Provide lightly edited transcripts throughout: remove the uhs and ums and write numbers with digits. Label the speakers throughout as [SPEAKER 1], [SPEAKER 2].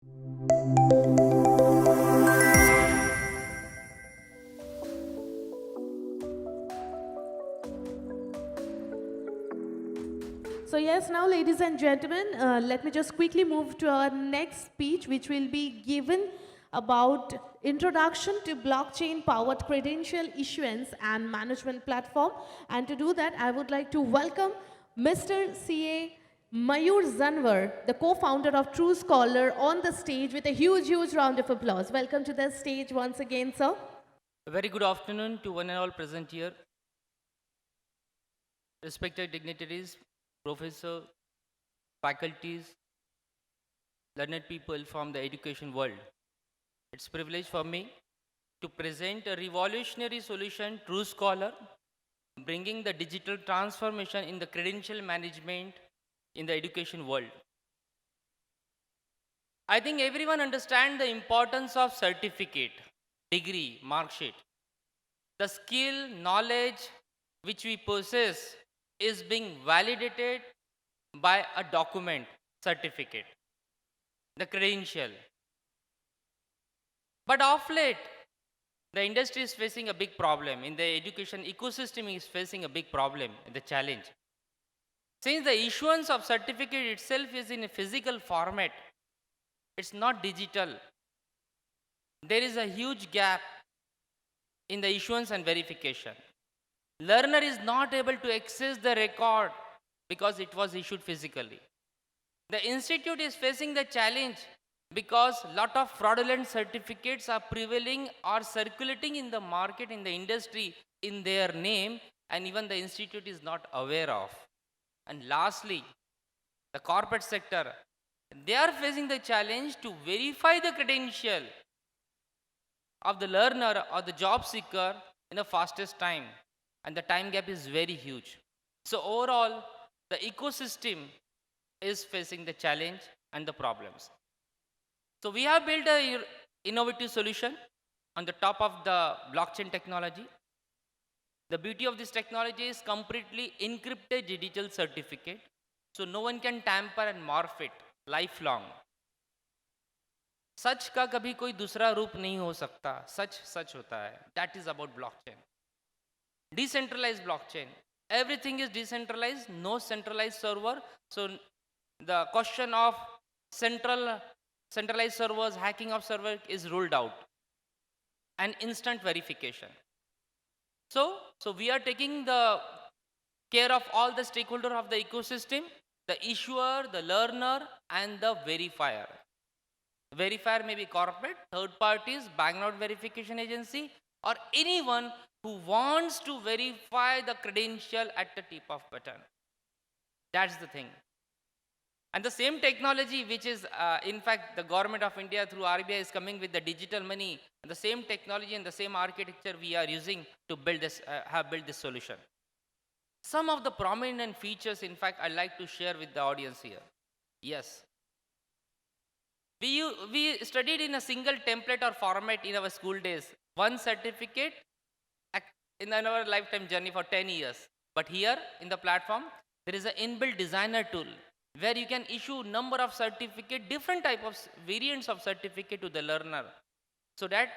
[SPEAKER 1] So yes, now ladies and gentlemen, let me just quickly move to our next speech, which will be given about introduction to blockchain powered credential issuance and management platform. And to do that, I would like to welcome Mr. CA Mayur Zanwar, the co-founder of TruScholar, on the stage with a huge round of applause. Welcome to the stage once again, sir.
[SPEAKER 2] A very good afternoon to one and all present here. Respected dignitaries, professors, faculties, learned people from the education world. It's a privilege for me to present a revolutionary solution, TruScholar, bringing the digital transformation in the credential management in the education world. I think everyone understands the importance of certificate, degree, mark sheet. The skill, knowledge which we possess is being validated by a document, certificate, the credential. But of late, the industry is facing a big problem. In the education ecosystem is facing a big problem, the challenge. Since the issuance of certificate itself is in a physical format, it's not digital. There is a huge gap in the issuance and verification. Learner is not able to access the record because it was issued physically. The institute is facing the challenge because lot of fraudulent certificates are prevailing or circulating in the market, in the industry, in their name, and even the institute is not aware of. And lastly, the corporate sector, they are facing the challenge to verify the credential of the learner or the job seeker in the fastest time, and the time gap is very huge. So overall, the ecosystem is facing the challenge and the problems. So we have built a innovative solution on the top of the blockchain technology. The beauty of this technology is completely encrypted digital certificate, so no one can tamper and morph it lifelong. सच का कभी कोई दूसरा रूप नहीं हो सकता, सच सच होता है. That is about blockchain. Decentralized blockchain. Everything is decentralized, no centralized server. So the question of centralized servers, hacking of server is ruled out. And instant verification. So we are taking the care of all the stakeholders of the ecosystem, the issuer, the learner, and the verifier. Verifier may be corporate, third parties, banknote verification agency, or anyone who wants to verify the credential at the tip of button. That's the thing. And the same technology which is, in fact, the government of India through RBI is coming with the digital money, and the same technology and the same architecture we are using to build this, have built this solution. Some of the prominent features, in fact, I'd like to share with the audience here. Yes. We studied in a single template or format in our school days. One certificate in our lifetime journey for 10 years. But here in the platform, there is an inbuilt designer tool where you can issue number of certificate, different type of variants of certificate to the learner, so that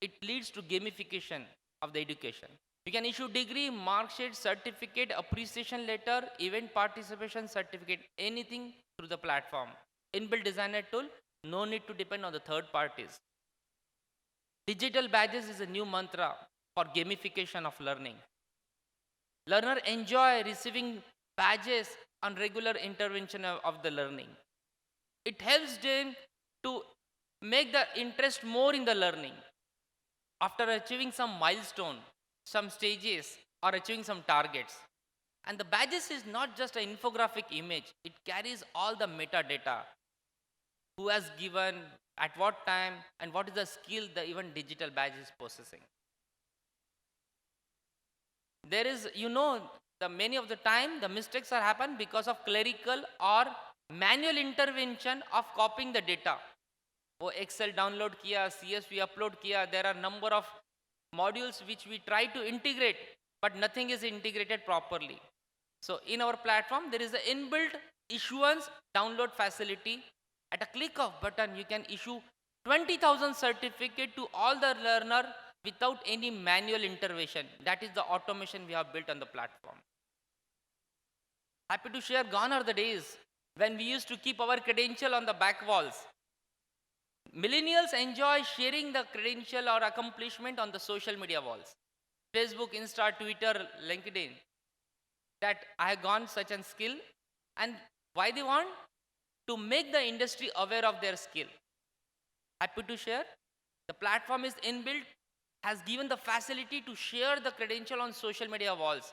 [SPEAKER 2] it leads to gamification of the education. You can issue degree, mark sheet, certificate, appreciation letter, event participation certificate, anything through the platform. Inbuilt designer tool, no need to depend on the third parties. Digital badges is a new mantra for gamification of learning. Learner enjoy receiving badges on regular intervention of the learning. It helps them to make the interest more in the learning. After achieving some milestone, some stages, or achieving some targets. And the badges is not just an infographic image, it carries all the metadata. Who has given, at what time, and what is the skill the even digital badge is possessing. There is, many of the time the mistakes are happen because of clerical or manual intervention of copying the data. वो Excel download किया, CSV upload किया, there are number of modules which we try to integrate, but nothing is integrated properly. So in our platform, there is an inbuilt issuance download facility At a click of button, you can issue 20,000 certificate to all the learner without any manual intervention. That is the automation we have built on the platform. Happy to share, gone are the days when we used to keep our credential on the back walls. Millennials enjoy sharing the credential or accomplishment on the social media walls. Facebook, Insta, Twitter, LinkedIn. That I have gone such a skill. And why they want? To make the industry aware of their skill. Happy to share. The platform is inbuilt, has given the facility to share the credential on social media walls.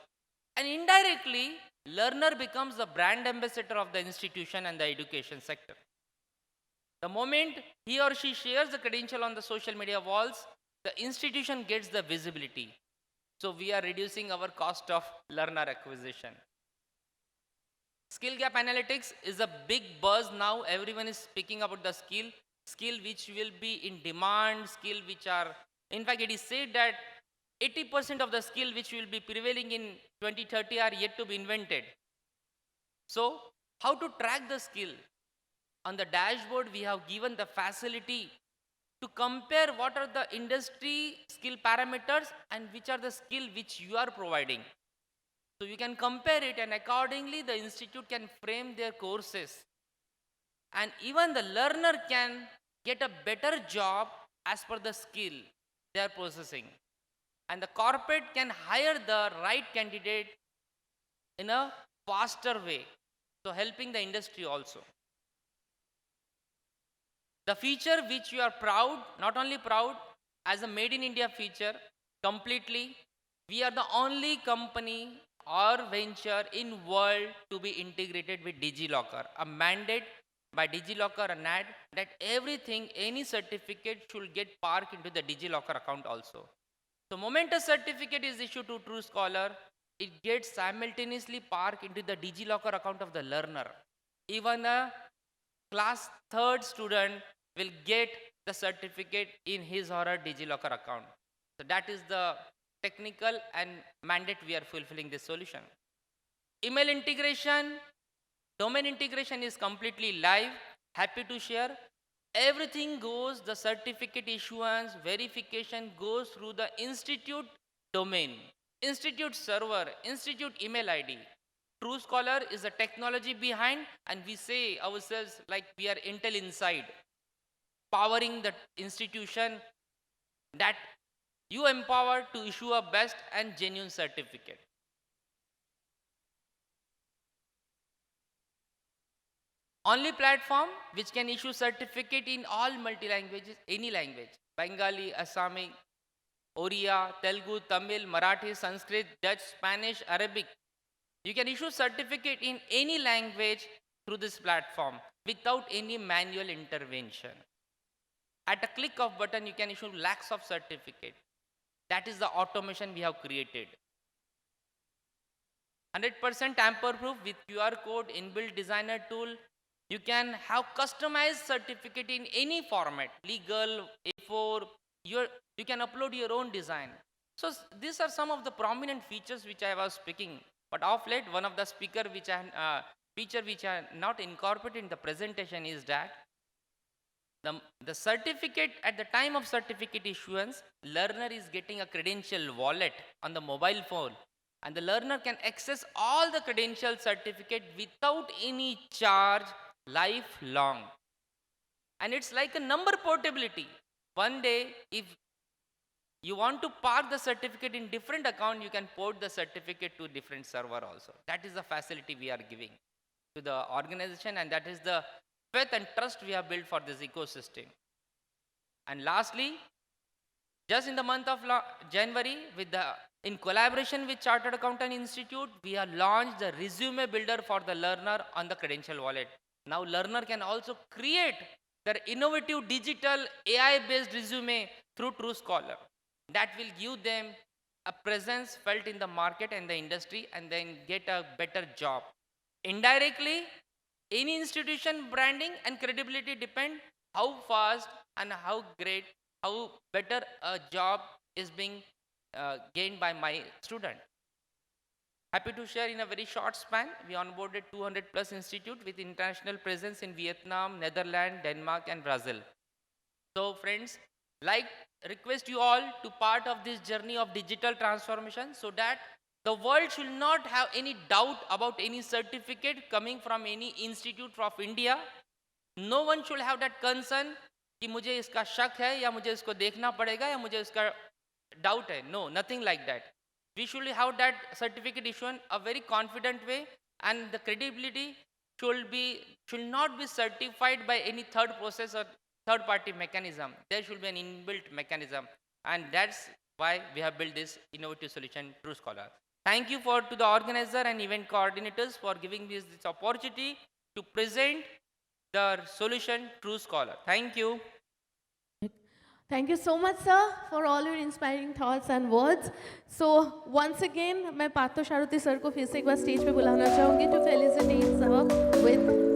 [SPEAKER 2] And indirectly, learner becomes the brand ambassador of the institution and the education sector. The moment he or she shares the credential on the social media walls, the institution gets the visibility. So we are reducing our cost of learner acquisition. Skill gap analytics is a big buzz now. Everyone is speaking about the skill which will be in demand, skill which are, in fact, it is said that 80% of the skill which will be prevailing in 2030 are yet to be invented. So, how to track the skill? On the dashboard, we have given the facility to compare what are the industry skill parameters and which are the skill which you are providing. So you can compare it, and accordingly the institute can frame their courses. And even the learner can get a better job as per the skill they are possessing. And the corporate can hire the right candidate in a faster way. So helping the industry also. The feature which you are proud, not only proud, as a made in India feature, completely, we are the only company or venture in world to be integrated with DigiLocker. A mandate by DigiLocker, an ad that everything, any certificate should get parked into the DigiLocker account also. So moment a certificate is issued to TruScholar, it gets simultaneously parked into the DigiLocker account of the learner. Even a class 3rd student will get the certificate in his or her DigiLocker account. So that is the technical and mandate we are fulfilling this solution. Email integration, domain integration is completely live. Happy to share. Everything goes, the certificate issuance, verification goes through the institute domain, institute server, institute email ID. TruScholar is the technology behind, and we say ourselves like we are Intel inside, powering the institution that you empower to issue a best and genuine certificate. Only platform which can issue certificate in all multi-languages, any language, Bengali, Assami, Oriya, Telugu, Tamil, Marathi, Sanskrit, Dutch, Spanish, Arabic. You can issue certificate in any language through this platform without any manual intervention. At a click of button, you can issue lakhs of certificate. That is the automation we have created. 100% tamper-proof with QR code, inbuilt designer tool. You can have customized certificate in any format, legal, A4. You can upload your own design. So these are some of the prominent features which I was speaking. But of late, one of the feature which I not incorporated in the presentation is that the certificate, at the time of certificate issuance, learner is getting a credential wallet on the mobile phone, and the learner can access all the credential certificate without any charge lifelong. And it's like a number portability. One day, if you want to park the certificate in different account, you can port the certificate to different server also. That is the facility we are giving to the organization, and that is the faith and trust we have built for this ecosystem. And lastly, just in the month of January, in collaboration with Chartered Accountant Institute, we have launched the resume builder for the learner on the credential wallet. Now learner can also create their innovative digital AI-based resume through TruScholar. That will give them a presence felt in the market and the industry, and then get a better job. Indirectly, any institution branding and credibility depend how fast and how great, how better a job is being gained by my student. Happy to share in a very short span, we onboarded 200 plus institute with international presence in Vietnam, Netherlands, Denmark and Brazil. So friends, like request you all to part of this journey of digital transformation so that the world should not have any doubt about any certificate coming from any institute of India. No one should have that concern कि मुझे इसका शक है या मुझे इसको देखना पड़ेगा या मुझे इसका doubt है. No, nothing like that. We should have that certificate issued a very confident way, and the credibility should not be certified by any third process or third party mechanism. There should be an inbuilt mechanism, and that's why we have built this innovative solution, TruScholar. Thank you to the organizer and event coordinators for giving me this opportunity to present the solution TruScholar. Thank you.
[SPEAKER 1] Thank you so much, sir, for all your inspiring thoughts and words. So once again, मैं पार्थो सारथी sir को फिर से एक बार stage पे बुलाना चाहूँगी to felicitate sir with